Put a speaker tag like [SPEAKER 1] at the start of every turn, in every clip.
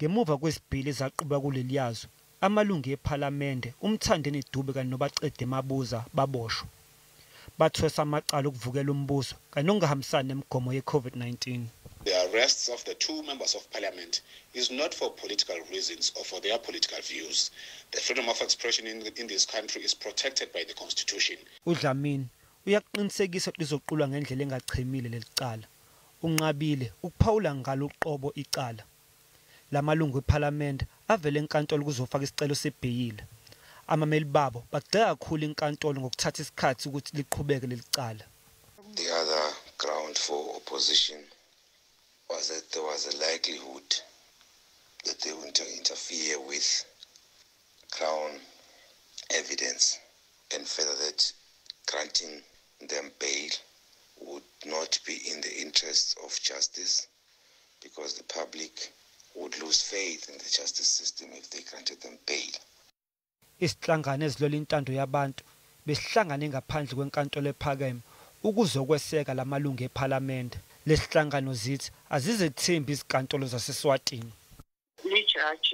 [SPEAKER 1] Ngemuva kwesibhili ezaquba kuleli yazwe, amalungu ephalamende uMthandeni Dube kanye noBacede Mabuza baboshwa. Bathwesa amacala okuvukela umbuso kanye nokungahambisani nemigomo ye-COVID-19.
[SPEAKER 2] The arrests of the two members of parliament is not for political reasons or for their political views. The freedom of expression in this country is protected by the constitution.
[SPEAKER 1] uDlamini uyaqinisekisa ukuthi lizoqulwa ngendlela engachemile leli cala. Unqabile ukuphawula ngalo uqobo icala. Lamalungu ephalamende avele enkantolo kuzofaka isicelo sebheyili. Amameli babo bagxeka kakhulu inkantolo ngokuthatha isikhathi ukuthi liqhubeke leli cala.
[SPEAKER 3] The other ground for opposition was that there was a likelihood that they would interfere with Crown evidence, and further that granting them bail would not be in the interests of justice, because the public would lose faith in the justice system if they granted them bail.
[SPEAKER 1] Isihlangano ezilola intando yabantu besihlangane ngaphandle kwenkantolo ephakeme ukuzokweseka lamalungu ephalamende. Lesihlangano zithi azizethembi izinkantolo zaseSwatini.
[SPEAKER 4] The judge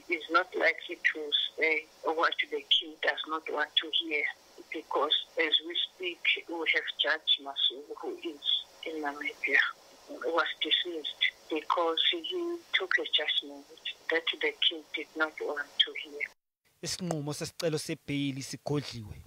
[SPEAKER 4] is not likely to say what the king does not want to hear, because as we speak, we have Judge Mabuza, who is in Namibia, was dismissed because he took a judgment that the king did not want to hear.
[SPEAKER 1] Isinqumo sesicelo sebheyili sigodliwe.